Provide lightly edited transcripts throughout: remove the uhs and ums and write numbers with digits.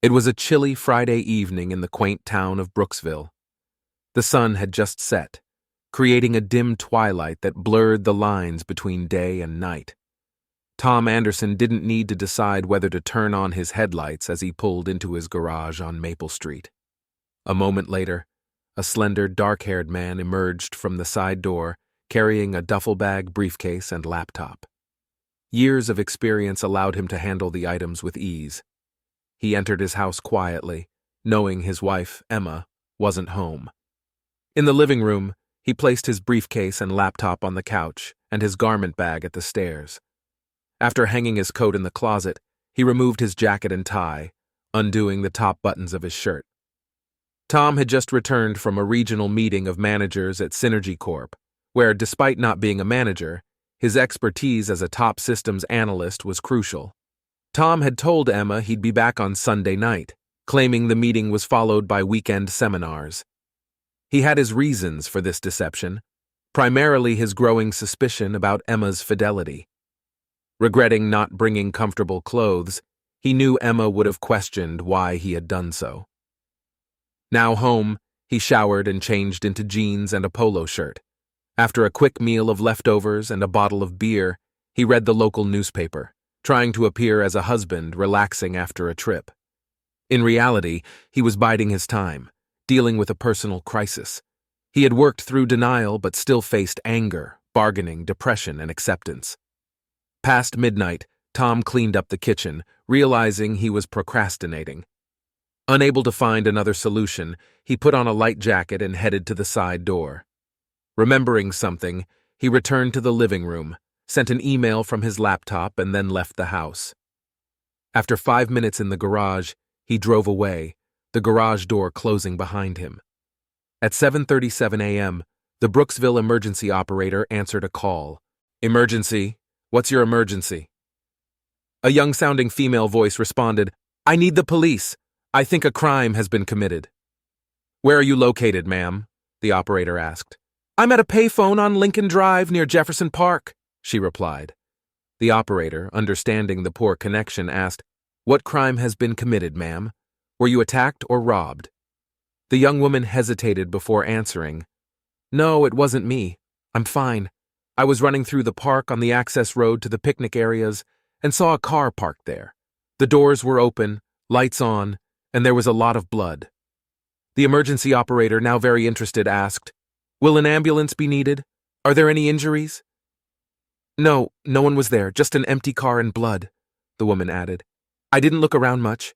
It was a chilly Friday evening in the quaint town of Brooksville. The sun had just set, creating a dim twilight that blurred the lines between day and night. Tom Anderson didn't need to decide whether to turn on his headlights as he pulled into his garage on Maple Street. A moment later, a slender, dark-haired man emerged from the side door, carrying a duffel bag, briefcase, and laptop. Years of experience allowed him to handle the items with ease. He entered his house quietly, knowing his wife, Emma, wasn't home. In the living room, he placed his briefcase and laptop on the couch and his garment bag at the stairs. After hanging his coat in the closet, he removed his jacket and tie, undoing the top buttons of his shirt. Tom had just returned from a regional meeting of managers at Synergy Corp, where, despite not being a manager, his expertise as a top systems analyst was crucial. Tom had told Emma he'd be back on Sunday night, claiming the meeting was followed by weekend seminars. He had his reasons for this deception, primarily his growing suspicion about Emma's fidelity. Regretting not bringing comfortable clothes, he knew Emma would have questioned why he had done so. Now home, he showered and changed into jeans and a polo shirt. After a quick meal of leftovers and a bottle of beer, he read the local newspaper, trying to appear as a husband relaxing after a trip. In reality, he was biding his time, dealing with a personal crisis. He had worked through denial but still faced anger, bargaining, depression, and acceptance. Past midnight, Tom cleaned up the kitchen, realizing he was procrastinating. Unable to find another solution, he put on a light jacket and headed to the side door. Remembering something, he returned to the living room, sent an email from his laptop, and then left the house. After 5 minutes in the garage, he drove away, the garage door closing behind him. At 7:37 a.m., the Brooksville emergency operator answered a call. "Emergency? What's your emergency?" A young-sounding female voice responded, "I need the police. I think a crime has been committed." "Where are you located, ma'am?" the operator asked. "I'm at a payphone on Lincoln Drive near Jefferson Park," she replied. The operator, understanding the poor connection, asked, "What crime has been committed, ma'am? Were you attacked or robbed?" The young woman hesitated before answering. "No, it wasn't me. I'm fine. I was running through the park on the access road to the picnic areas and saw a car parked there. The doors were open, lights on, and there was a lot of blood." The emergency operator, now very interested, asked, "Will an ambulance be needed? Are there any injuries?" "No, no one was there, just an empty car and blood," the woman added. "I didn't look around much.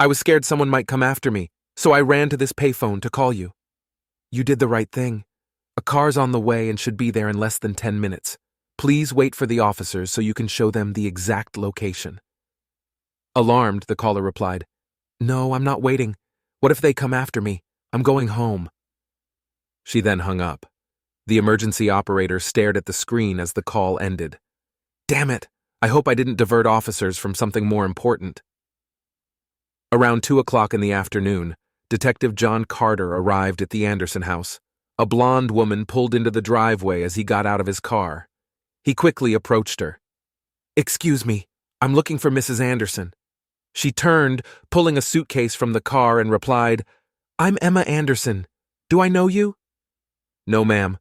I was scared someone might come after me, so I ran to this payphone to call you." "You did the right thing. A car's on the way and should be there in less than 10 minutes. Please wait for the officers so you can show them the exact location." Alarmed, the caller replied, "No, I'm not waiting. What if they come after me? I'm going home." She then hung up. The emergency operator stared at the screen as the call ended. "Damn it! I hope I didn't divert officers from something more important." Around 2 o'clock in the afternoon, Detective John Carter arrived at the Anderson house. A blonde woman pulled into the driveway as he got out of his car. He quickly approached her. "Excuse me, I'm looking for Mrs. Anderson." She turned, pulling a suitcase from the car, and replied, "I'm Emma Anderson. Do I know you?" "No, ma'am.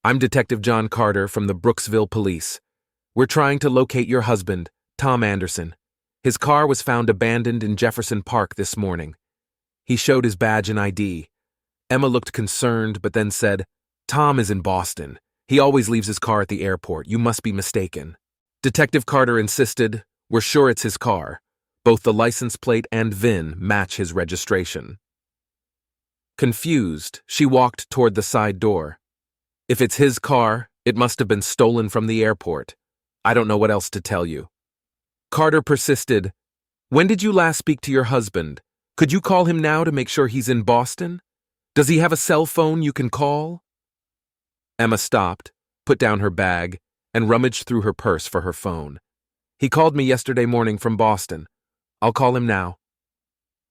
I'm Detective John Carter from the Brooksville Police. We're trying to locate your husband, Tom Anderson. His car was found abandoned in Jefferson Park this morning." He showed his badge and ID. Emma looked concerned but then said, "Tom is in Boston. He always leaves his car at the airport. You must be mistaken." Detective Carter insisted, "We're sure it's his car. Both the license plate and VIN match his registration." Confused, she walked toward the side door. "If it's his car, it must have been stolen from the airport. I don't know what else to tell you." Carter persisted, "When did you last speak to your husband? Could you call him now to make sure he's in Boston? Does he have a cell phone you can call?" Emma stopped, put down her bag, and rummaged through her purse for her phone. "He called me yesterday morning from Boston. I'll call him now."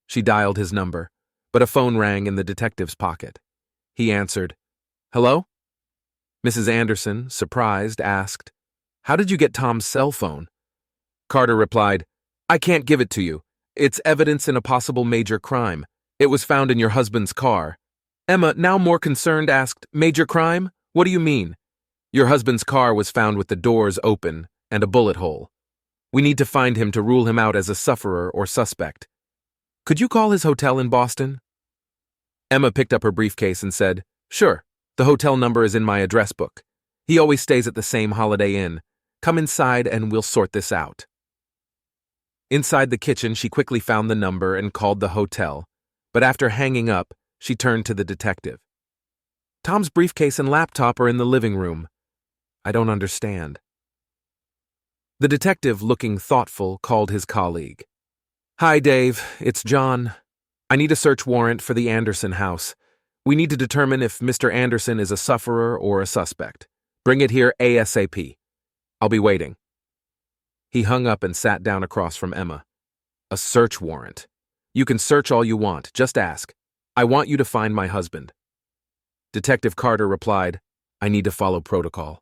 She dialed his number, but a phone rang in the detective's pocket. He answered, "Hello?" Mrs. Anderson, surprised, asked, "How did you get Tom's cell phone?" Carter replied, "I can't give it to you. It's evidence in a possible major crime. It was found in your husband's car. Emma, now more concerned, asked, Major crime? What do you mean? Your husband's car was found with the doors open and a bullet hole. We need to find him to rule him out as a sufferer or suspect. Could you call his hotel in Boston? Emma picked up her briefcase and said, Sure, the hotel number is in my address book. He always stays at the same Holiday Inn. Come inside and we'll sort this out. Inside the kitchen, she quickly found the number and called the hotel, but after hanging up, she turned to the detective. Tom's briefcase and laptop are in the living room. I don't understand. The detective, looking thoughtful, called his colleague. Hi, Dave. It's John. I need a search warrant for the Anderson house. We need to determine if Mr. Anderson is a sufferer or a suspect. Bring it here ASAP. I'll be waiting. He hung up and sat down across from Emma. A search warrant. You can search all you want. Just ask. I want you to find my husband. Detective Carter replied, I need to follow protocol.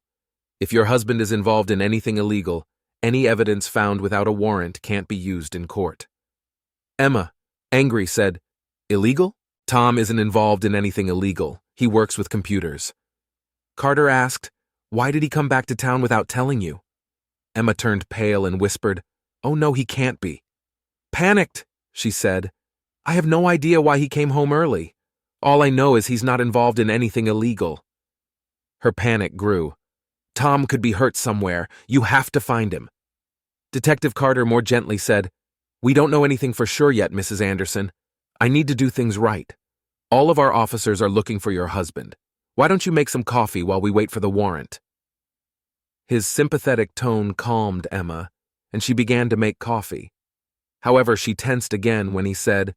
If your husband is involved in anything illegal, any evidence found without a warrant can't be used in court. Emma, angry, said, Illegal? Tom isn't involved in anything illegal. He works with computers. Carter asked, Why did he come back to town without telling you? Emma turned pale and whispered, Oh no, he can't be. Panicked, she said. I have no idea why he came home early. All I know is he's not involved in anything illegal. Her panic grew. Tom could be hurt somewhere. You have to find him. Detective Carter more gently said, We don't know anything for sure yet, Mrs. Anderson. I need to do things right. All of our officers are looking for your husband. Why don't you make some coffee while we wait for the warrant? His sympathetic tone calmed Emma, and she began to make coffee. However, she tensed again when he said,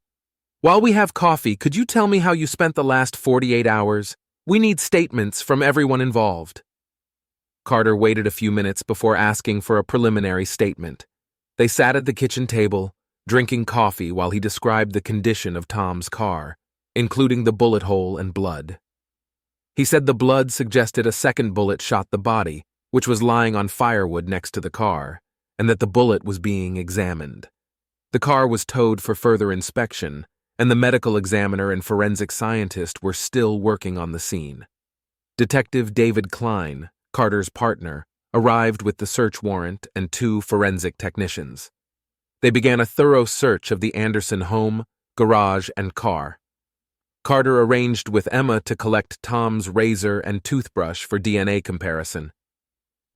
While we have coffee, could you tell me how you spent the last 48 hours? We need statements from everyone involved. Carter waited a few minutes before asking for a preliminary statement. They sat at the kitchen table, drinking coffee while he described the condition of Tom's car, including the bullet hole and blood. He said the blood suggested a second bullet shot the body, which was lying on firewood next to the car, and that the bullet was being examined. The car was towed for further inspection, and the medical examiner and forensic scientist were still working on the scene. Detective David Klein, Carter's partner, arrived with the search warrant and 2 forensic technicians. They began a thorough search of the Anderson home, garage, and car. Carter arranged with Emma to collect Tom's razor and toothbrush for DNA comparison.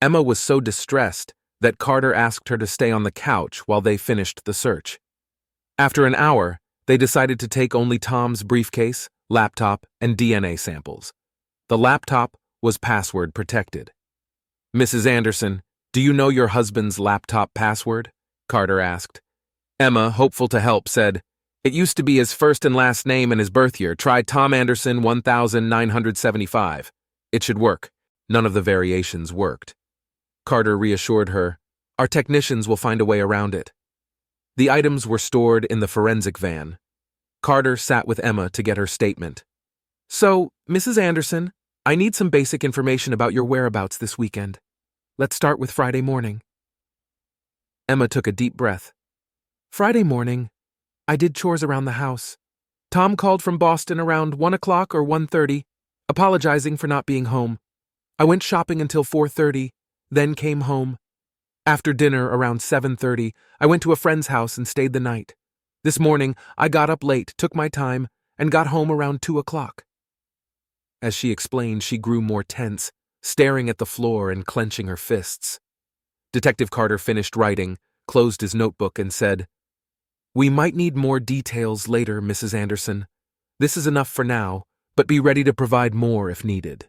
Emma was so distressed that Carter asked her to stay on the couch while they finished the search. After an hour, they decided to take only Tom's briefcase, laptop, and DNA samples. The laptop was password protected. Mrs. Anderson, do you know your husband's laptop password? Carter asked. Emma, hopeful to help, said, It used to be his first and last name and his birth year. Try Tom Anderson 1975. It should work. None of the variations worked. Carter reassured her, Our technicians will find a way around it. The items were stored in the forensic van. Carter sat with Emma to get her statement. So, Mrs. Anderson, I need some basic information about your whereabouts this weekend. Let's start with Friday morning. Emma took a deep breath. Friday morning, I did chores around the house. Tom called from Boston around 1 o'clock or 1:30, apologizing for not being home. I went shopping until 4:30, then came home. After dinner around 7:30, I went to a friend's house and stayed the night. This morning, I got up late, took my time, and got home around 2 o'clock. As she explained, she grew more tense, staring at the floor and clenching her fists. Detective Carter finished writing, closed his notebook, and said, We might need more details later, Mrs. Anderson. This is enough for now, but be ready to provide more if needed.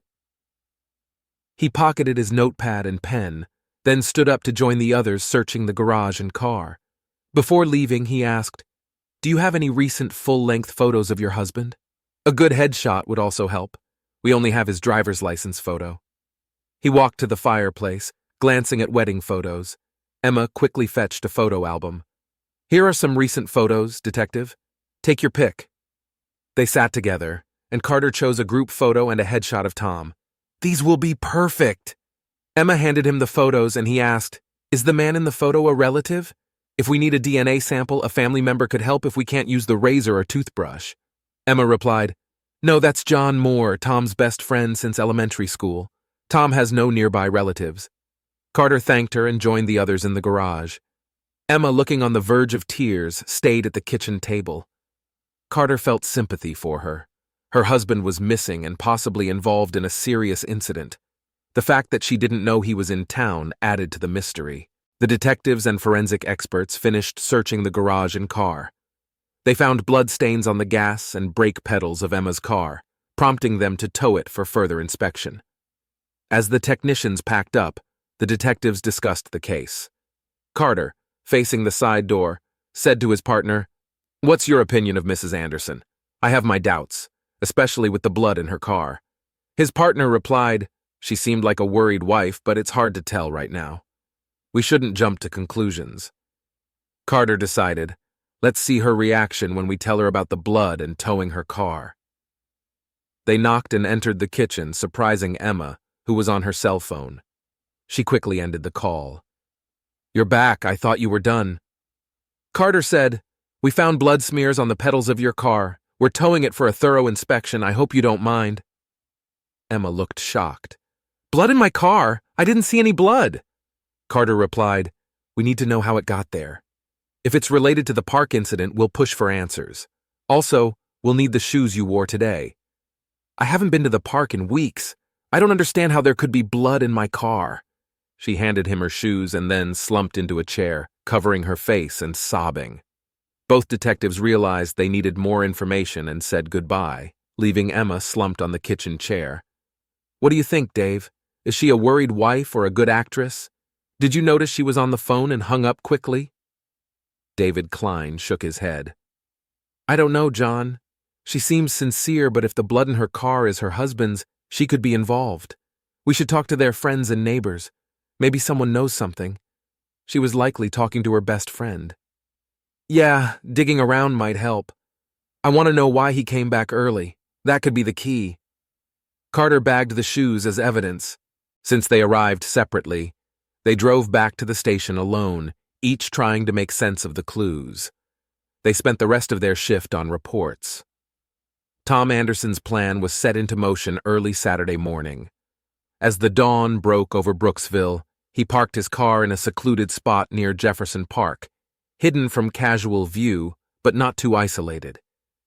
He pocketed his notepad and pen, then stood up to join the others searching the garage and car. Before leaving, he asked, Do you have any recent full-length photos of your husband? A good headshot would also help. We only have his driver's license photo. He walked to the fireplace, glancing at wedding photos. Emma quickly fetched a photo album. Here are some recent photos, Detective. Take your pick. They sat together, and Carter chose a group photo and a headshot of Tom. These will be perfect. Emma handed him the photos and he asked, Is the man in the photo a relative? If we need a DNA sample, a family member could help if we can't use the razor or toothbrush. Emma replied, No, that's John Moore, Tom's best friend since elementary school. Tom has no nearby relatives. Carter thanked her and joined the others in the garage. Emma, looking on the verge of tears, stayed at the kitchen table. Carter felt sympathy for her. Her husband was missing and possibly involved in a serious incident. The fact that she didn't know he was in town added to the mystery. The detectives and forensic experts finished searching the garage and car. They found bloodstains on the gas and brake pedals of Emma's car, prompting them to tow it for further inspection. As the technicians packed up, the detectives discussed the case. Carter, facing the side door, said to his partner, "What's your opinion of Mrs. Anderson? I have my doubts, especially with the blood in her car." His partner replied, "She seemed like a worried wife, but it's hard to tell right now. We shouldn't jump to conclusions." Carter decided, "Let's see her reaction when we tell her about the blood and towing her car." They knocked and entered the kitchen, surprising Emma, who was on her cell phone. She quickly ended the call. "You're back. I thought you were done." Carter said, "We found blood smears on the pedals of your car. We're towing it for a thorough inspection. I hope you don't mind." Emma looked shocked. "Blood in my car? I didn't see any blood." Carter replied, "We need to know how it got there. If it's related to the park incident, we'll push for answers. Also, we'll need the shoes you wore today. I haven't been to the park in weeks. I don't understand how there could be blood in my car." She handed him her shoes and then slumped into a chair, covering her face and sobbing. Both detectives realized they needed more information and said goodbye, leaving Emma slumped on the kitchen chair. "What do you think, Dave? Is she a worried wife or a good actress? Did you notice she was on the phone and hung up quickly?" David Klein shook his head. "I don't know, John. She seems sincere, but if the blood in her car is her husband's, she could be involved. We should talk to their friends and neighbors. Maybe someone knows something. She was likely talking to her best friend." "Yeah, digging around might help. I want to know why he came back early. That could be the key." Carter bagged the shoes as evidence. Since they arrived separately, they drove back to the station alone, each trying to make sense of the clues. They spent the rest of their shift on reports. Tom Anderson's plan was set into motion early Saturday morning. As the dawn broke over Brooksville, he parked his car in a secluded spot near Jefferson Park, hidden from casual view, but not too isolated.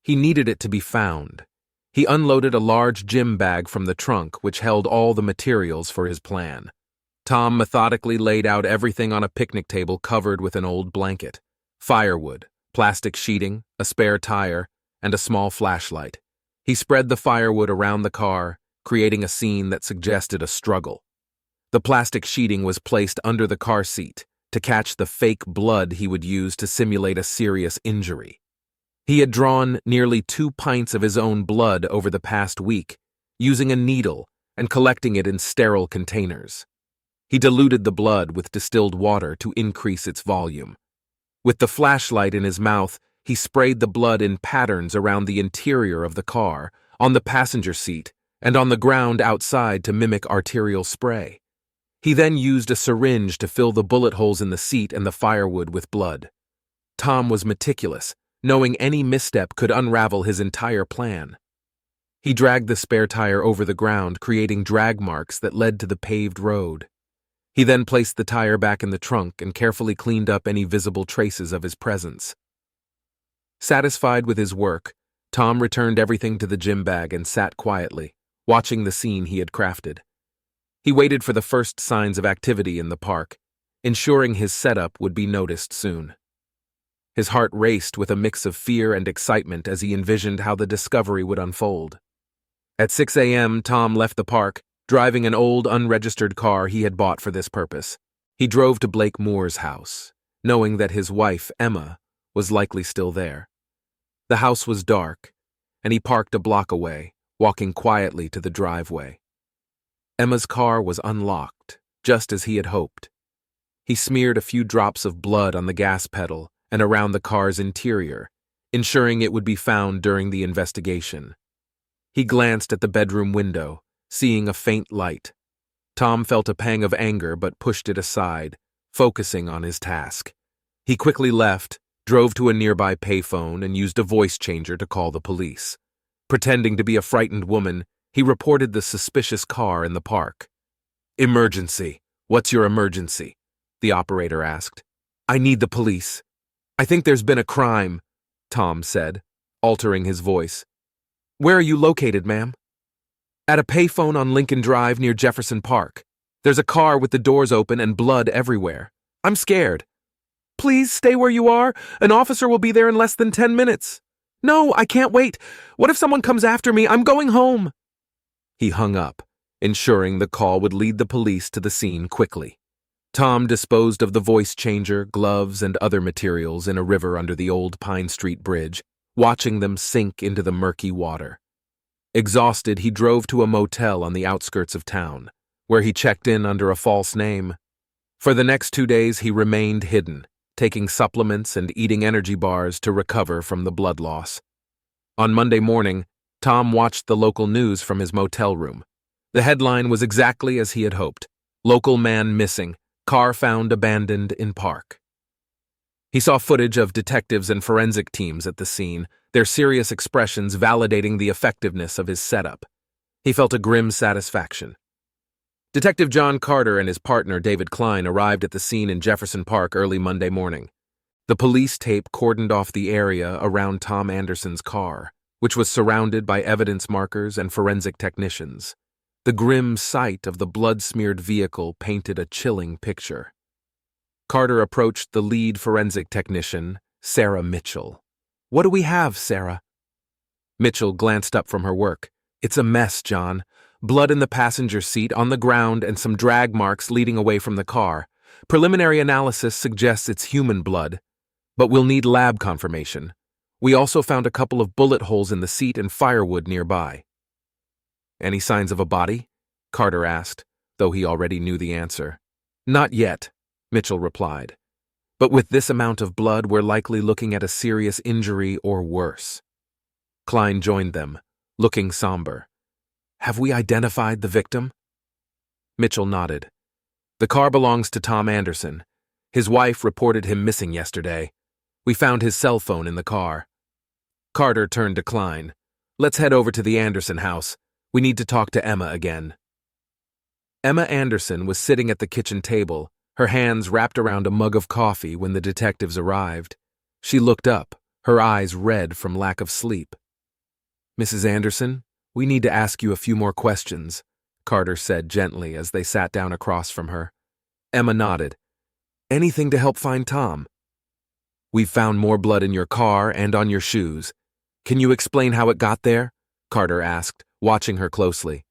He needed it to be found. He unloaded a large gym bag from the trunk, which held all the materials for his plan. Tom methodically laid out everything on a picnic table covered with an old blanket, firewood, plastic sheeting, a spare tire, and a small flashlight. He spread the firewood around the car, creating a scene that suggested a struggle. The plastic sheeting was placed under the car seat to catch the fake blood he would use to simulate a serious injury. He had drawn nearly 2 pints of his own blood over the past week, using a needle and collecting it in sterile containers. He diluted the blood with distilled water to increase its volume. With the flashlight in his mouth, he sprayed the blood in patterns around the interior of the car, on the passenger seat, and on the ground outside to mimic arterial spray. He then used a syringe to fill the bullet holes in the seat and the firewood with blood. Tom was meticulous, knowing any misstep could unravel his entire plan. He dragged the spare tire over the ground, creating drag marks that led to the paved road. He then placed the tire back in the trunk and carefully cleaned up any visible traces of his presence. Satisfied with his work, Tom returned everything to the gym bag and sat quietly, watching the scene he had crafted. He waited for the first signs of activity in the park, ensuring his setup would be noticed soon. His heart raced with a mix of fear and excitement as he envisioned how the discovery would unfold. At 6 a.m., Tom left the park, driving an old unregistered car he had bought for this purpose. He drove to Blake Moore's house, knowing that his wife, Emma, was likely still there. The house was dark, and he parked a block away, walking quietly to the driveway. Emma's car was unlocked, just as he had hoped. He smeared a few drops of blood on the gas pedal and around the car's interior, ensuring it would be found during the investigation. He glanced at the bedroom window, seeing a faint light. Tom felt a pang of anger but pushed it aside, focusing on his task. He quickly left, drove to a nearby payphone, and used a voice changer to call the police. Pretending to be a frightened woman, he reported the suspicious car in the park. "Emergency. What's your emergency?" the operator asked. "I need the police. I think there's been a crime," Tom said, altering his voice. "Where are you located, ma'am?" "At a payphone on Lincoln Drive near Jefferson Park. There's a car with the doors open and blood everywhere. I'm scared." "Please stay where you are. An officer will be there in less than 10 minutes. "No, I can't wait. What if someone comes after me? I'm going home." He hung up, ensuring the call would lead the police to the scene quickly. Tom disposed of the voice changer, gloves, and other materials in a river under the old Pine Street Bridge, watching them sink into the murky water. Exhausted, he drove to a motel on the outskirts of town, where he checked in under a false name. For the next 2 days, he remained hidden, taking supplements and eating energy bars to recover from the blood loss. On Monday morning, Tom watched the local news from his motel room. The headline was exactly as he had hoped: "Local man missing, car found abandoned in park." He saw footage of detectives and forensic teams at the scene, their serious expressions validating the effectiveness of his setup. He felt a grim satisfaction. Detective John Carter and his partner David Klein arrived at the scene in Jefferson Park early Monday morning. The police tape cordoned off the area around Tom Anderson's car, which was surrounded by evidence markers and forensic technicians. The grim sight of the blood-smeared vehicle painted a chilling picture. Carter approached the lead forensic technician, Sarah Mitchell. "What do we have, Sarah?" Mitchell glanced up from her work. "It's a mess, John. Blood in the passenger seat, on the ground, and some drag marks leading away from the car. Preliminary analysis suggests it's human blood, but we'll need lab confirmation. We also found a couple of bullet holes in the seat and firewood nearby." "Any signs of a body?" Carter asked, though he already knew the answer. "Not yet," Mitchell replied. "But with this amount of blood, we're likely looking at a serious injury or worse." Klein joined them, looking somber. "Have we identified the victim?" Mitchell nodded. "The car belongs to Tom Anderson. His wife reported him missing yesterday. We found his cell phone in the car." Carter turned to Klein. "Let's head over to the Anderson house. We need to talk to Emma again." Emma Anderson was sitting at the kitchen table, her hands wrapped around a mug of coffee when the detectives arrived. She looked up, her eyes red from lack of sleep. "Mrs. Anderson, we need to ask you a few more questions," Carter said gently as they sat down across from her. Emma nodded. "Anything to help find Tom?" "We've found more blood in your car and on your shoes. Can you explain how it got there?" Carter asked, watching her closely.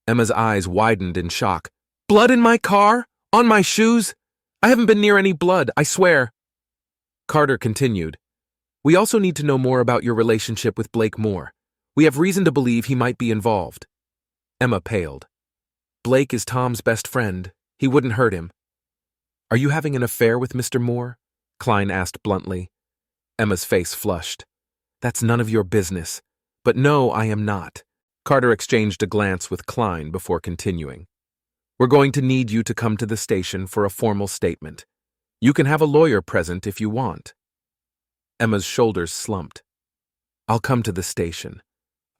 Emma's eyes widened in shock. "Blood in my car? On my shoes? I haven't been near any blood, I swear." Carter continued. "We also need to know more about your relationship with Blake Moore. We have reason to believe he might be involved." Emma paled. "Blake is Tom's best friend. He wouldn't hurt him." "Are you having an affair with Mr. Moore?" Klein asked bluntly. Emma's face flushed. "That's none of your business. But no, I am not." Carter exchanged a glance with Klein before continuing. "We're going to need you to come to the station for a formal statement. You can have a lawyer present if you want." Emma's shoulders slumped. "I'll come to the station.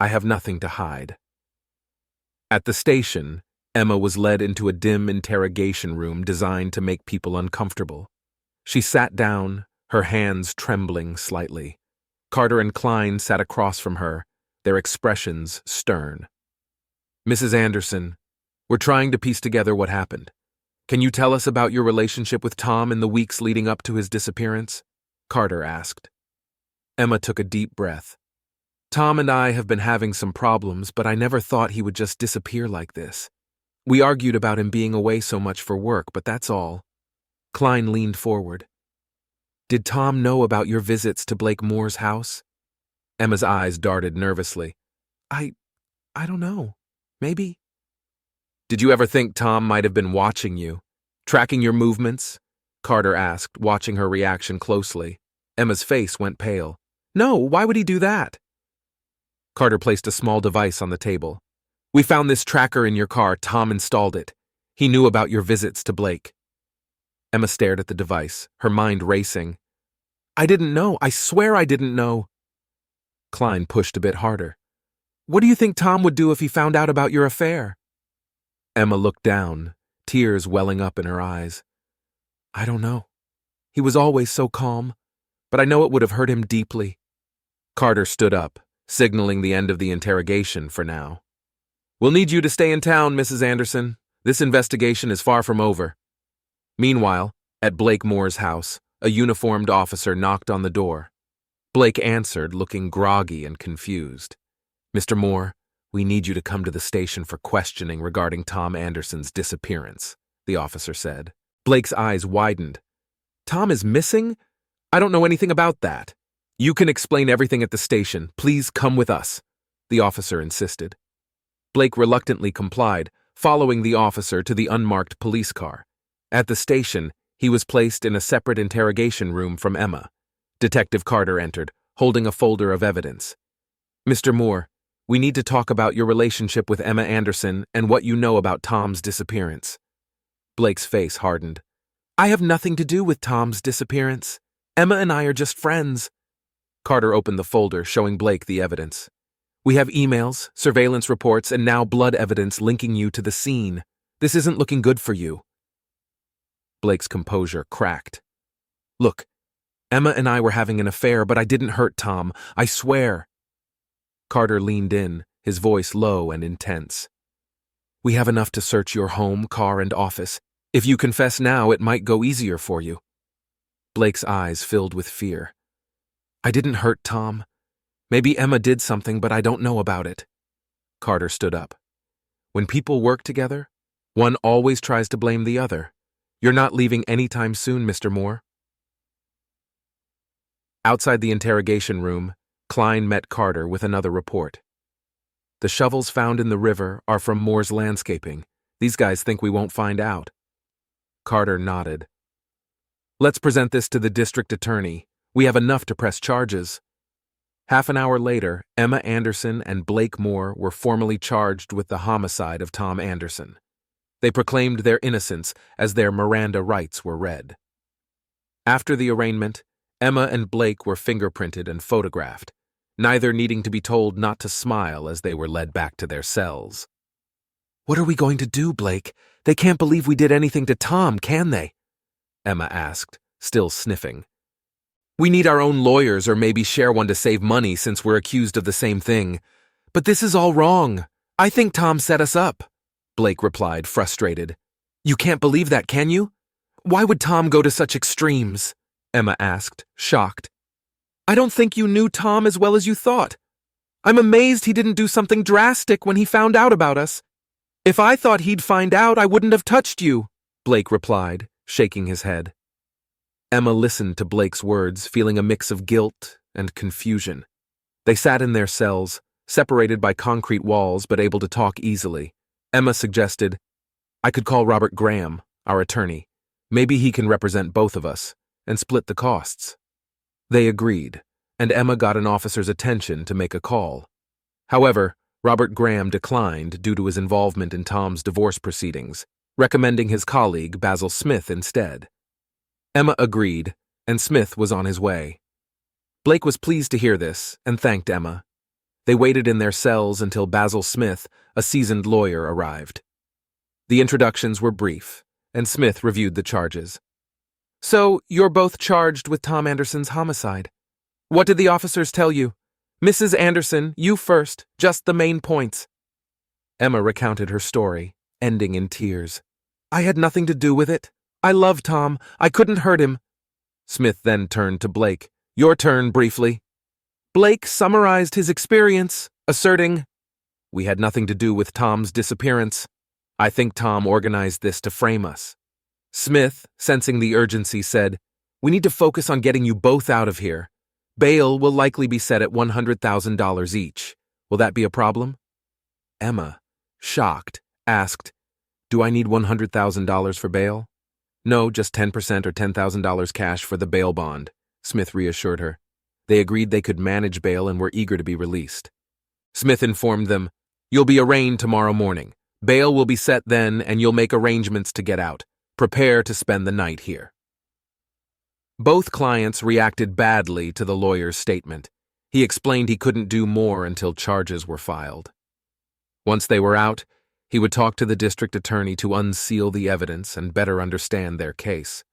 I have nothing to hide." At the station, Emma was led into a dim interrogation room designed to make people uncomfortable. She sat down, her hands trembling slightly. Carter and Klein sat across from her, their expressions stern. "Mrs. Anderson, we're trying to piece together what happened. Can you tell us about your relationship with Tom in the weeks leading up to his disappearance?" Carter asked. Emma took a deep breath. "Tom and I have been having some problems, but I never thought he would just disappear like this. We argued about him being away so much for work, but that's all." Klein leaned forward. "Did Tom know about your visits to Blake Moore's house?" Emma's eyes darted nervously. I don't know. Maybe." "Did you ever think Tom might have been watching you, tracking your movements?" Carter asked, watching her reaction closely. Emma's face went pale. "No, why would he do that?" Carter placed a small device on the table. "We found this tracker in your car. Tom installed it. He knew about your visits to Blake." Emma stared at the device, her mind racing. I didn't know. I swear I didn't know. Klein pushed a bit harder. What do you think Tom would do if he found out about your affair? Emma looked down, tears welling up in her eyes. I don't know. He was always so calm, but I know it would have hurt him deeply. Carter stood up, signaling the end of the interrogation for now. We'll need you to stay in town, Mrs. Anderson. This investigation is far from over. Meanwhile, at Blake Moore's house, a uniformed officer knocked on the door. Blake answered, looking groggy and confused. Mr. Moore, we need you to come to the station for questioning regarding Tom Anderson's disappearance, the officer said. Blake's eyes widened. Tom is missing? I don't know anything about that. You can explain everything at the station. Please come with us, the officer insisted. Blake reluctantly complied, following the officer to the unmarked police car. At the station, he was placed in a separate interrogation room from Emma. Detective Carter entered, holding a folder of evidence. Mr. Moore, we need to talk about your relationship with Emma Anderson and what you know about Tom's disappearance. Blake's face hardened. I have nothing to do with Tom's disappearance. Emma and I are just friends. Carter opened the folder, showing Blake the evidence. We have emails, surveillance reports, and now blood evidence linking you to the scene. This isn't looking good for you. Blake's composure cracked. Look, Emma and I were having an affair, but I didn't hurt Tom. I swear. Carter leaned in, his voice low and intense. We have enough to search your home, car, and office. If you confess now, it might go easier for you. Blake's eyes filled with fear. I didn't hurt Tom. Maybe Emma did something, but I don't know about it. Carter stood up. When people work together, one always tries to blame the other. You're not leaving anytime soon, Mr. Moore. Outside the interrogation room, Klein met Carter with another report. The shovels found in the river are from Moore's landscaping. These guys think we won't find out. Carter nodded. Let's present this to the district attorney. We have enough to press charges. Half an hour later, Emma Anderson and Blake Moore were formally charged with the homicide of Tom Anderson. They proclaimed their innocence as their Miranda rights were read. After the arraignment, Emma and Blake were fingerprinted and photographed, neither needing to be told not to smile as they were led back to their cells. What are we going to do, Blake? They can't believe we did anything to Tom, can they? Emma asked, still sniffing. We need our own lawyers or maybe share one to save money since we're accused of the same thing. But this is all wrong. I think Tom set us up, Blake replied, frustrated. You can't believe that, can you? Why would Tom go to such extremes? Emma asked, shocked. I don't think you knew Tom as well as you thought. I'm amazed he didn't do something drastic when he found out about us. If I thought he'd find out, I wouldn't have touched you, Blake replied, shaking his head. Emma listened to Blake's words, feeling a mix of guilt and confusion. They sat in their cells, separated by concrete walls but able to talk easily. Emma suggested, I could call Robert Graham, our attorney. Maybe he can represent both of us and split the costs. They agreed, and Emma got an officer's attention to make a call. However, Robert Graham declined due to his involvement in Tom's divorce proceedings, recommending his colleague Basil Smith instead. Emma agreed, and Smith was on his way. Blake was pleased to hear this and thanked Emma. They waited in their cells until Basil Smith, a seasoned lawyer, arrived. The introductions were brief, and Smith reviewed the charges. So, you're both charged with Tom Anderson's homicide. What did the officers tell you? Mrs. Anderson, you first, just the main points. Emma recounted her story, ending in tears. I had nothing to do with it. I love Tom. I couldn't hurt him. Smith then turned to Blake. Your turn, briefly. Blake summarized his experience, asserting, We had nothing to do with Tom's disappearance. I think Tom organized this to frame us. Smith, sensing the urgency, said, We need to focus on getting you both out of here. Bail will likely be set at $100,000 each. Will that be a problem? Emma, shocked, asked, Do I need $100,000 for bail? No, just 10% or $10,000 cash for the bail bond, Smith reassured her. They agreed they could manage bail and were eager to be released. Smith informed them, You'll be arraigned tomorrow morning. Bail will be set then and you'll make arrangements to get out. Prepare to spend the night here. Both clients reacted badly to the lawyer's statement. He explained he couldn't do more until charges were filed. Once they were out, he would talk to the district attorney to unseal the evidence and better understand their case.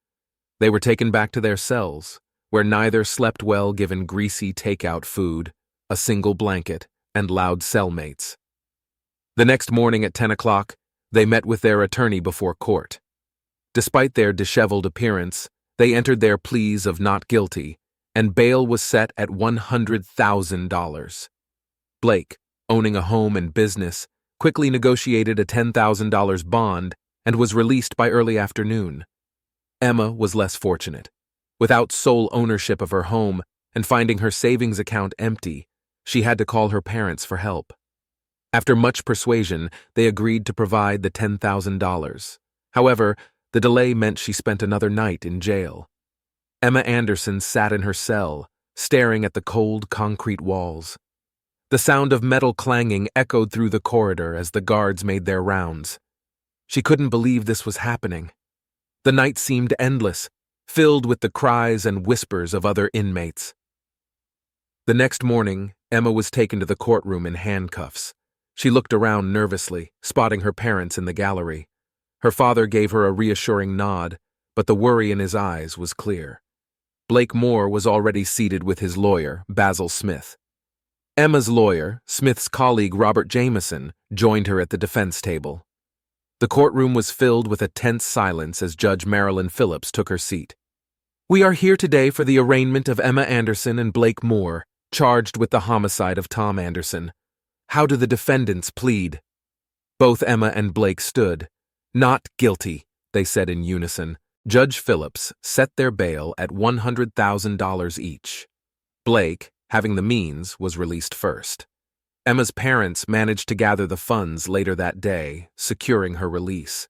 They were taken back to their cells, where neither slept well given greasy takeout food, a single blanket, and loud cellmates. The next morning at 10 o'clock, they met with their attorney before court. Despite their disheveled appearance, they entered their pleas of not guilty, and bail was set at $100,000. Blake, owning a home and business, quickly negotiated a $10,000 bond and was released by early afternoon. Emma was less fortunate. Without sole ownership of her home and finding her savings account empty, she had to call her parents for help. After much persuasion, they agreed to provide the $10,000. However, the delay meant she spent another night in jail. Emma Anderson sat in her cell, staring at the cold concrete walls. The sound of metal clanging echoed through the corridor as the guards made their rounds. She couldn't believe this was happening. The night seemed endless, filled with the cries and whispers of other inmates. The next morning, Emma was taken to the courtroom in handcuffs. She looked around nervously, spotting her parents in the gallery. Her father gave her a reassuring nod, but the worry in his eyes was clear. Blake Moore was already seated with his lawyer, Basil Smith. Emma's lawyer, Smith's colleague Robert Jameson, joined her at the defense table. The courtroom was filled with a tense silence as Judge Marilyn Phillips took her seat. "We are here today for the arraignment of Emma Anderson and Blake Moore, charged with the homicide of Tom Anderson. How do the defendants plead?" Both Emma and Blake stood. "Not guilty," they said in unison. Judge Phillips set their bail at $100,000 each. Blake, having the means, was released first. Emma's parents managed to gather the funds later that day, securing her release.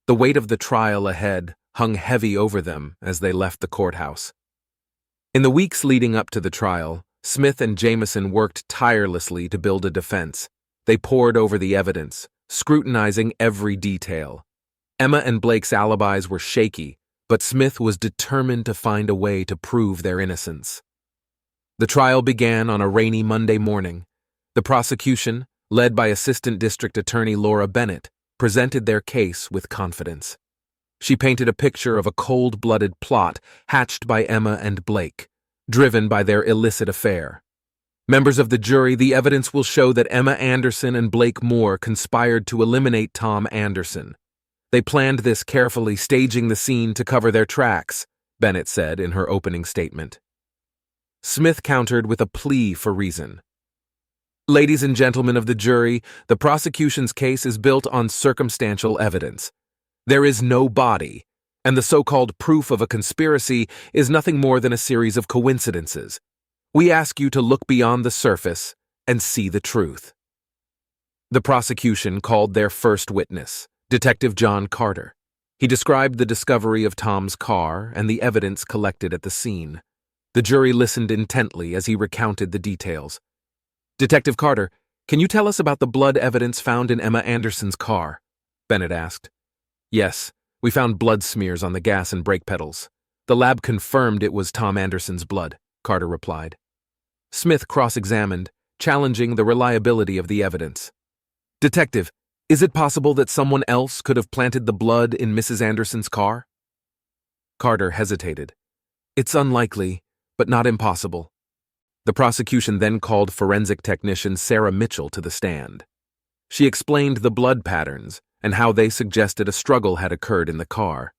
The weight of the trial ahead hung heavy over them as they left the courthouse. In the weeks leading up to the trial, Smith and Jameson worked tirelessly to build a defense. They pored over the evidence, scrutinizing every detail. Emma and Blake's alibis were shaky, but Smith was determined to find a way to prove their innocence. The trial began on a rainy Monday morning. The prosecution, led by Assistant District Attorney Laura Bennett, presented their case with confidence. She painted a picture of a cold-blooded plot hatched by Emma and Blake, driven by their illicit affair. "Members of the jury, the evidence will show that Emma Anderson and Blake Moore conspired to eliminate Tom Anderson. They planned this carefully, staging the scene to cover their tracks," Bennett said in her opening statement. Smith countered with a plea for reason. "Ladies and gentlemen of the jury, the prosecution's case is built on circumstantial evidence. There is no body, and the so-called proof of a conspiracy is nothing more than a series of coincidences. We ask you to look beyond the surface and see the truth." The prosecution called their first witness, Detective John Carter. He described the discovery of Tom's car and the evidence collected at the scene. The jury listened intently as he recounted the details. "Detective Carter, can you tell us about the blood evidence found in Emma Anderson's car?" Bennett asked. "Yes, we found blood smears on the gas and brake pedals. The lab confirmed it was Tom Anderson's blood," Carter replied. Smith cross-examined, challenging the reliability of the evidence. "Detective, is it possible that someone else could have planted the blood in Mrs. Anderson's car?" Carter hesitated. "It's unlikely, but not impossible." The prosecution then called forensic technician Sarah Mitchell to the stand. She explained the blood patterns and how they suggested a struggle had occurred in the car.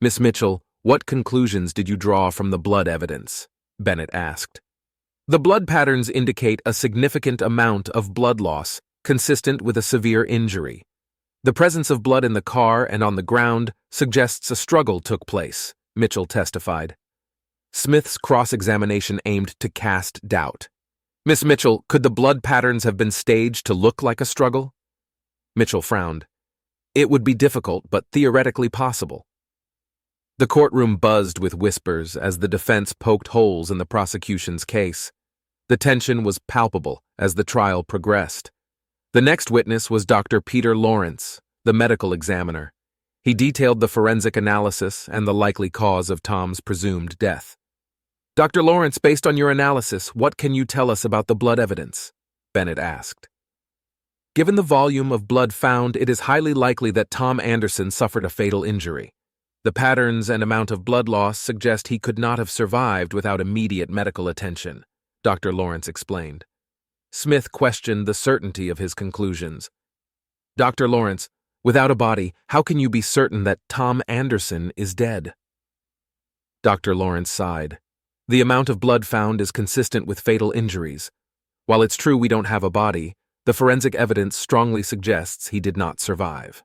"Miss Mitchell, what conclusions did you draw from the blood evidence?" Bennett asked. "The blood patterns indicate a significant amount of blood loss, consistent with a severe injury. The presence of blood in the car and on the ground suggests a struggle took place," Mitchell testified. Smith's cross-examination aimed to cast doubt. "Miss Mitchell, could the blood patterns have been staged to look like a struggle?" Mitchell frowned. "It would be difficult, but theoretically possible." The courtroom buzzed with whispers as the defense poked holes in the prosecution's case. The tension was palpable as the trial progressed. The next witness was Dr. Peter Lawrence, the medical examiner. He detailed the forensic analysis and the likely cause of Tom's presumed death. "Dr. Lawrence, based on your analysis, what can you tell us about the blood evidence?" Bennett asked. "Given the volume of blood found, it is highly likely that Tom Anderson suffered a fatal injury. The patterns and amount of blood loss suggest he could not have survived without immediate medical attention," Dr. Lawrence explained. Smith questioned the certainty of his conclusions. "Dr. Lawrence, without a body, how can you be certain that Tom Anderson is dead?" Dr. Lawrence sighed. "The amount of blood found is consistent with fatal injuries. While it's true we don't have a body, the forensic evidence strongly suggests he did not survive."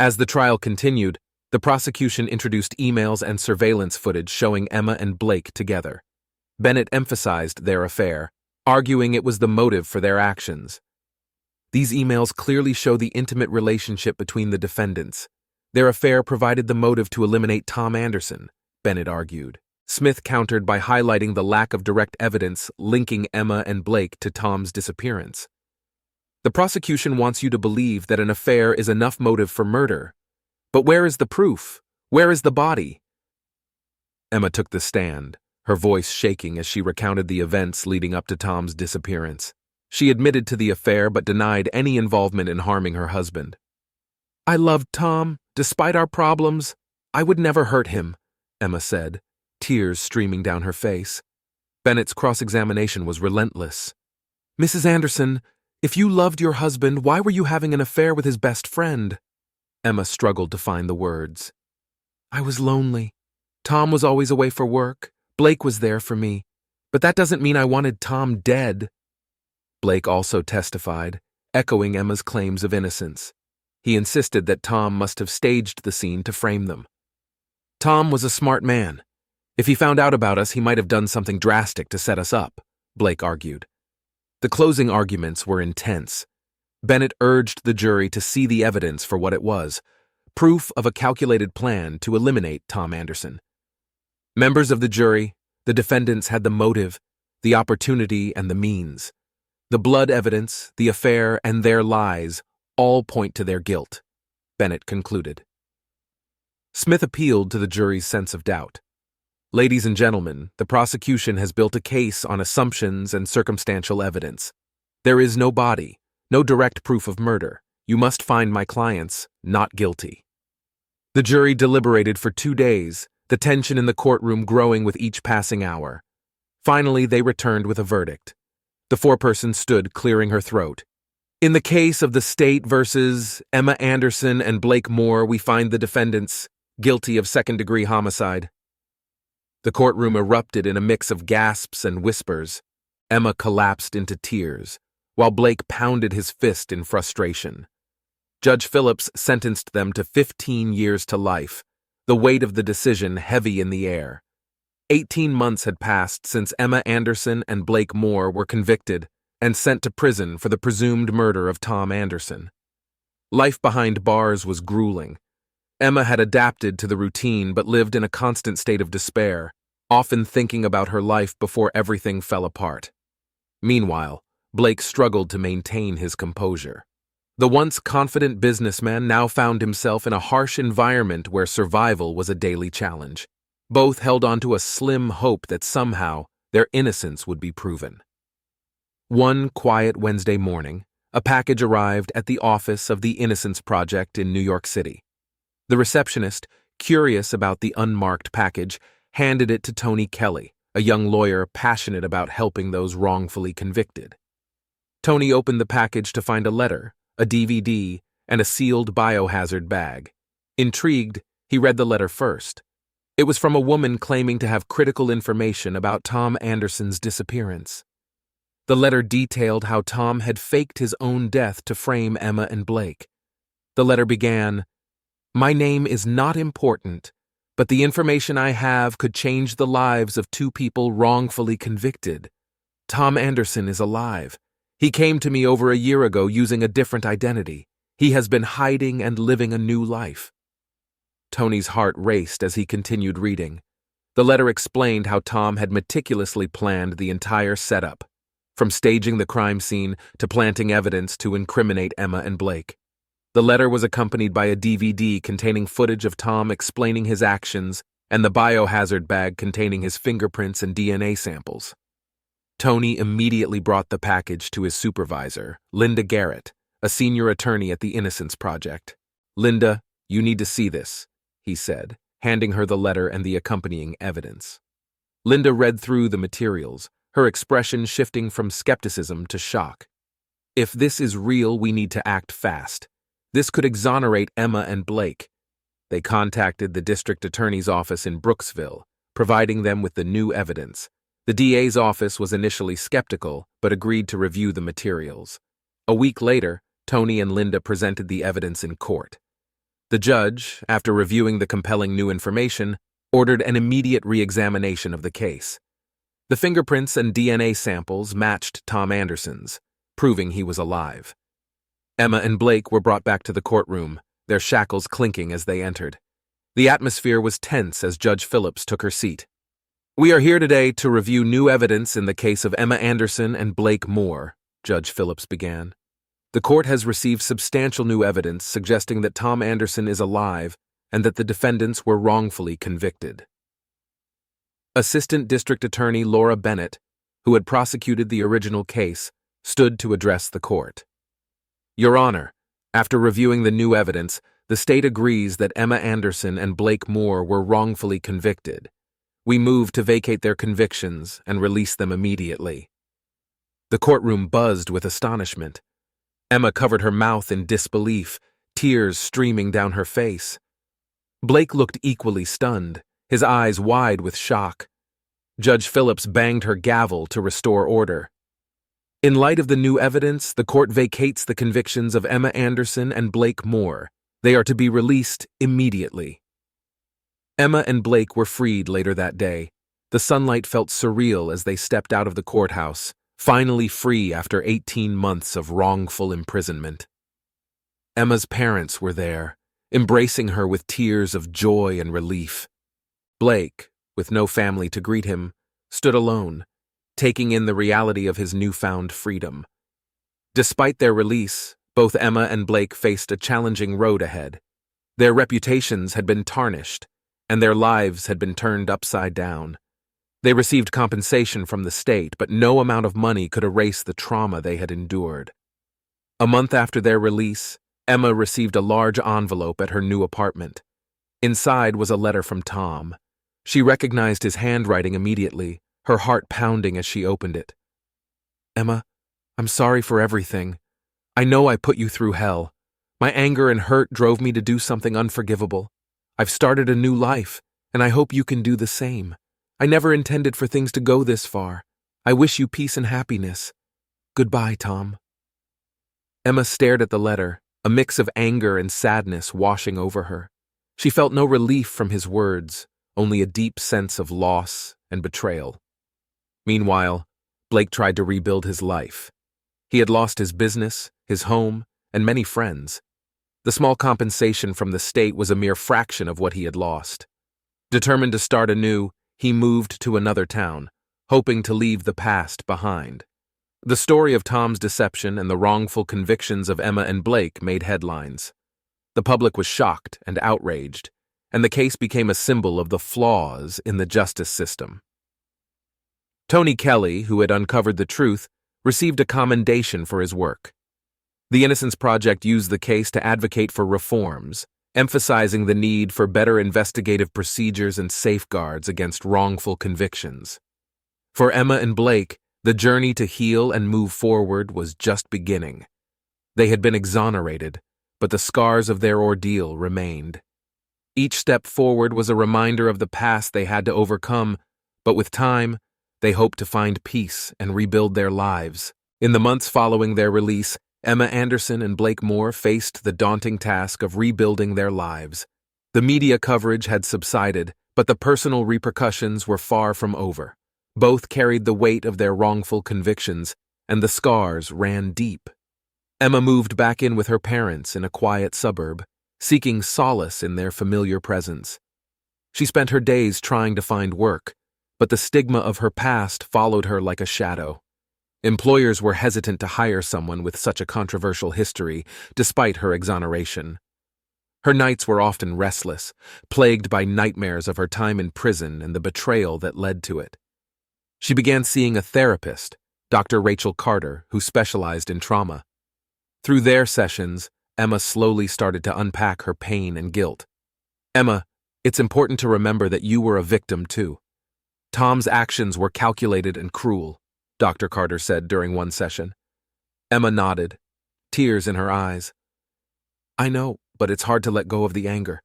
As the trial continued, the prosecution introduced emails and surveillance footage showing Emma and Blake together. Bennett emphasized their affair, arguing it was the motive for their actions. "These emails clearly show the intimate relationship between the defendants. Their affair provided the motive to eliminate Tom Anderson," Bennett argued. Smith countered by highlighting the lack of direct evidence linking Emma and Blake to Tom's disappearance. "The prosecution wants you to believe that an affair is enough motive for murder. But where is the proof? Where is the body?" Emma took the stand, her voice shaking as she recounted the events leading up to Tom's disappearance. She admitted to the affair but denied any involvement in harming her husband. "I loved Tom. Despite our problems, I would never hurt him," Emma said, tears streaming down her face. Bennett's cross-examination was relentless. "Mrs. Anderson, if you loved your husband, why were you having an affair with his best friend?" Emma struggled to find the words. "I was lonely. Tom was always away for work. Blake was there for me. But that doesn't mean I wanted Tom dead." Blake also testified, echoing Emma's claims of innocence. He insisted that Tom must have staged the scene to frame them. "Tom was a smart man. If he found out about us, he might have done something drastic to set us up," Blake argued. The closing arguments were intense. Bennett urged the jury to see the evidence for what it was, proof of a calculated plan to eliminate Tom Anderson. Members of the jury, the defendants had the motive, the opportunity, and the means. The blood evidence, the affair, and their lies all point to their guilt, Bennett concluded. Smith appealed to the jury's sense of doubt. "Ladies and gentlemen, the prosecution has built a case on assumptions and circumstantial evidence. There is no body, no direct proof of murder. You must find my clients not guilty." The jury deliberated for 2 days, the tension in the courtroom growing with each passing hour. Finally, they returned with a verdict. The foreperson stood, clearing her throat. "In the case of the state versus Emma Anderson and Blake Moore, we find the defendants guilty of second-degree homicide." The courtroom erupted in a mix of gasps and whispers. Emma collapsed into tears, while Blake pounded his fist in frustration. Judge Phillips sentenced them to 15 years to life, the weight of the decision heavy in the air. 18 months had passed since Emma Anderson and Blake Moore were convicted and sent to prison for the presumed murder of Tom Anderson. Life behind bars was grueling. Emma had adapted to the routine but lived in a constant state of despair, often thinking about her life before everything fell apart. Meanwhile, Blake struggled to maintain his composure. The once confident businessman now found himself in a harsh environment where survival was a daily challenge. Both held on to a slim hope that somehow their innocence would be proven. One quiet Wednesday morning, a package arrived at the office of the Innocence Project in New York City. The receptionist, curious about the unmarked package, handed it to Tony Kelly, a young lawyer passionate about helping those wrongfully convicted. Tony opened the package to find a letter, a DVD, and a sealed biohazard bag. Intrigued, he read the letter first. It was from a woman claiming to have critical information about Tom Anderson's disappearance. The letter detailed how Tom had faked his own death to frame Emma and Blake. The letter began, "My name is not important, but the information I have could change the lives of 2 people wrongfully convicted. Tom Anderson is alive. He came to me over a year ago using a different identity. He has been hiding and living a new life." Tony's heart raced as he continued reading. The letter explained how Tom had meticulously planned the entire setup, from staging the crime scene to planting evidence to incriminate Emma and Blake. The letter was accompanied by a DVD containing footage of Tom explaining his actions and the biohazard bag containing his fingerprints and DNA samples. Tony immediately brought the package to his supervisor, Linda Garrett, a senior attorney at the Innocence Project. "Linda, you need to see this," he said, handing her the letter and the accompanying evidence. Linda read through the materials, her expression shifting from skepticism to shock. "If this is real, we need to act fast. This could exonerate Emma and Blake." They contacted the district attorney's office in Brooksville, providing them with the new evidence. The DA's office was initially skeptical, but agreed to review the materials. A week later, Tony and Linda presented the evidence in court. The judge, after reviewing the compelling new information, ordered an immediate re-examination of the case. The fingerprints and DNA samples matched Tom Anderson's, proving he was alive. Emma and Blake were brought back to the courtroom, their shackles clinking as they entered. The atmosphere was tense as Judge Phillips took her seat. "We are here today to review new evidence in the case of Emma Anderson and Blake Moore," Judge Phillips began. "The court has received substantial new evidence suggesting that Tom Anderson is alive and that the defendants were wrongfully convicted." Assistant District Attorney Laura Bennett, who had prosecuted the original case, stood to address the court. "Your Honor, after reviewing the new evidence, the state agrees that Emma Anderson and Blake Moore were wrongfully convicted. We move to vacate their convictions and release them immediately." The courtroom buzzed with astonishment. Emma covered her mouth in disbelief, tears streaming down her face. Blake looked equally stunned, his eyes wide with shock. Judge Phillips banged her gavel to restore order. "In light of the new evidence, the court vacates the convictions of Emma Anderson and Blake Moore. They are to be released immediately." Emma and Blake were freed later that day. The sunlight felt surreal as they stepped out of the courthouse, finally free after 18 months of wrongful imprisonment. Emma's parents were there, embracing her with tears of joy and relief. Blake, with no family to greet him, stood alone, taking in the reality of his newfound freedom. Despite their release, both Emma and Blake faced a challenging road ahead. Their reputations had been tarnished, and their lives had been turned upside down. They received compensation from the state, but no amount of money could erase the trauma they had endured. A month after their release, Emma received a large envelope at her new apartment. Inside was a letter from Tom. She recognized his handwriting immediately, her heart pounding as she opened it. "Emma, I'm sorry for everything. I know I put you through hell. My anger and hurt drove me to do something unforgivable. I've started a new life, and I hope you can do the same. I never intended for things to go this far. I wish you peace and happiness. Goodbye, Tom." Emma stared at the letter, a mix of anger and sadness washing over her. She felt no relief from his words, only a deep sense of loss and betrayal. Meanwhile, Blake tried to rebuild his life. He had lost his business, his home, and many friends. The small compensation from the state was a mere fraction of what he had lost. Determined to start anew, he moved to another town, hoping to leave the past behind. The story of Tom's deception and the wrongful convictions of Emma and Blake made headlines. The public was shocked and outraged, and the case became a symbol of the flaws in the justice system. Tony Kelly, who had uncovered the truth, received a commendation for his work. The Innocence Project used the case to advocate for reforms, emphasizing the need for better investigative procedures and safeguards against wrongful convictions. For Emma and Blake, the journey to heal and move forward was just beginning. They had been exonerated, but the scars of their ordeal remained. Each step forward was a reminder of the past they had to overcome, but with time, they hoped to find peace and rebuild their lives. In the months following their release, Emma Anderson and Blake Moore faced the daunting task of rebuilding their lives. The media coverage had subsided, but the personal repercussions were far from over. Both carried the weight of their wrongful convictions, and the scars ran deep. Emma moved back in with her parents in a quiet suburb, seeking solace in their familiar presence. She spent her days trying to find work, but the stigma of her past followed her like a shadow. Employers were hesitant to hire someone with such a controversial history, despite her exoneration. Her nights were often restless, plagued by nightmares of her time in prison and the betrayal that led to it. She began seeing a therapist, Dr. Rachel Carter, who specialized in trauma. Through their sessions, Emma slowly started to unpack her pain and guilt. "Emma, it's important to remember that you were a victim too. Tom's actions were calculated and cruel," Dr. Carter said during one session. Emma nodded, tears in her eyes. "I know, but it's hard to let go of the anger.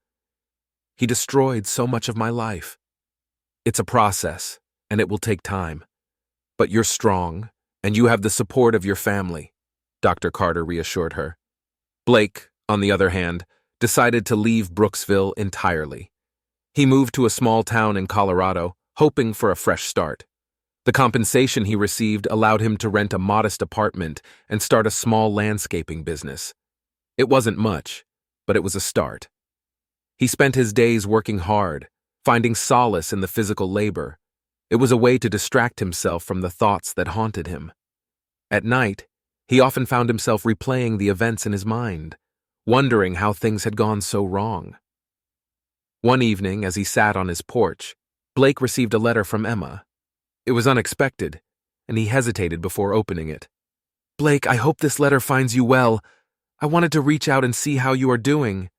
He destroyed so much of my life. It's a process, and it will take time. But you're strong, and you have the support of your family," Dr. Carter reassured her. Blake, on the other hand, decided to leave Brooksville entirely. He moved to a small town in Colorado, hoping for a fresh start. The compensation he received allowed him to rent a modest apartment and start a small landscaping business. It wasn't much, but it was a start. He spent his days working hard, finding solace in the physical labor. It was a way to distract himself from the thoughts that haunted him. At night, he often found himself replaying the events in his mind, wondering how things had gone so wrong. One evening, as he sat on his porch, Blake received a letter from Emma. It was unexpected, and he hesitated before opening it. "Blake, I hope this letter finds you well. I wanted to reach out and see how you are doing.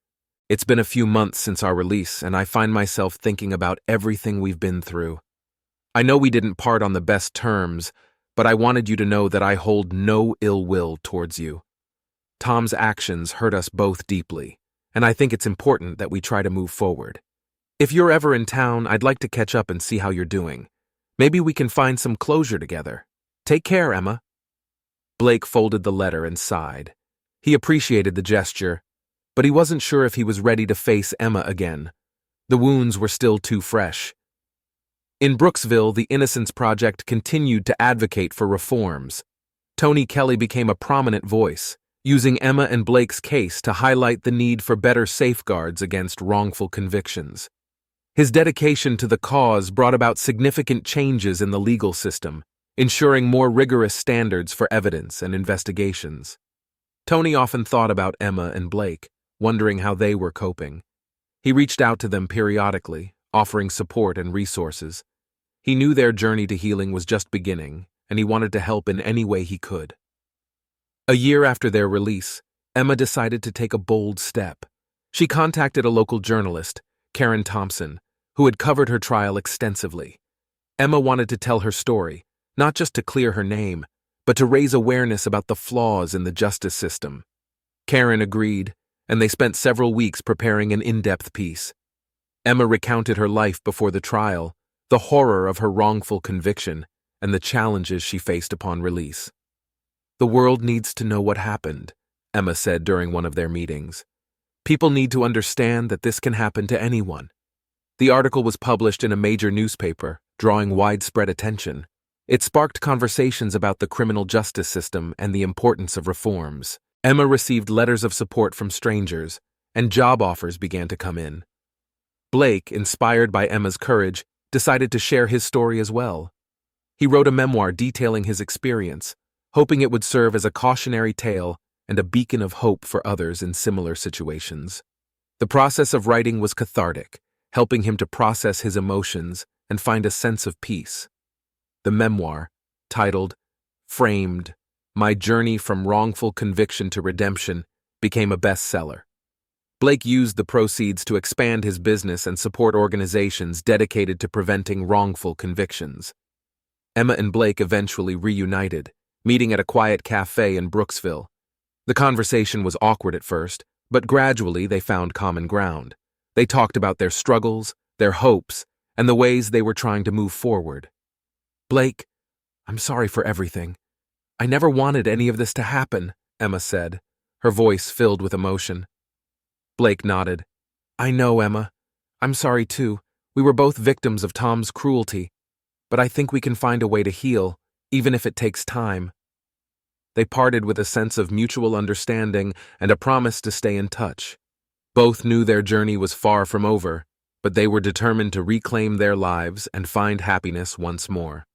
It's been a few months since our release, and I find myself thinking about everything we've been through. I know we didn't part on the best terms, but I wanted you to know that I hold no ill will towards you. Tom's actions hurt us both deeply, and I think it's important that we try to move forward. If you're ever in town, I'd like to catch up and see how you're doing. Maybe we can find some closure together. Take care, Emma." Blake folded the letter and sighed. He appreciated the gesture, but he wasn't sure if he was ready to face Emma again. The wounds were still too fresh. In Brooksville, the Innocence Project continued to advocate for reforms. Tony Kelly became a prominent voice, using Emma and Blake's case to highlight the need for better safeguards against wrongful convictions. His dedication to the cause brought about significant changes in the legal system, ensuring more rigorous standards for evidence and investigations. Tony often thought about Emma and Blake, wondering how they were coping. He reached out to them periodically, offering support and resources. He knew their journey to healing was just beginning, and he wanted to help in any way he could. A year after their release, Emma decided to take a bold step. She contacted a local journalist, Karen Thompson, who had covered her trial extensively. Emma wanted to tell her story, not just to clear her name, but to raise awareness about the flaws in the justice system. Karen agreed, and they spent several weeks preparing an in-depth piece. Emma recounted her life before the trial, the horror of her wrongful conviction, and the challenges she faced upon release. "The world needs to know what happened," Emma said during one of their meetings. "People need to understand that this can happen to anyone." The article was published in a major newspaper, drawing widespread attention. It sparked conversations about the criminal justice system and the importance of reforms. Emma received letters of support from strangers, and job offers began to come in. Blake, inspired by Emma's courage, decided to share his story as well. He wrote a memoir detailing his experience, hoping it would serve as a cautionary tale and a beacon of hope for others in similar situations. The process of writing was cathartic, helping him to process his emotions and find a sense of peace. The memoir, titled Framed: My Journey from Wrongful Conviction to Redemption, became a bestseller. Blake used the proceeds to expand his business and support organizations dedicated to preventing wrongful convictions. Emma and Blake eventually reunited, meeting at a quiet cafe in Brooksville. The conversation was awkward at first, but gradually they found common ground. They talked about their struggles, their hopes, and the ways they were trying to move forward. "Blake, I'm sorry for everything. I never wanted any of this to happen," Emma said, her voice filled with emotion. Blake nodded. "I know, Emma. I'm sorry too. We were both victims of Tom's cruelty, but I think we can find a way to heal, even if it takes time." They parted with a sense of mutual understanding and a promise to stay in touch. Both knew their journey was far from over, but they were determined to reclaim their lives and find happiness once more.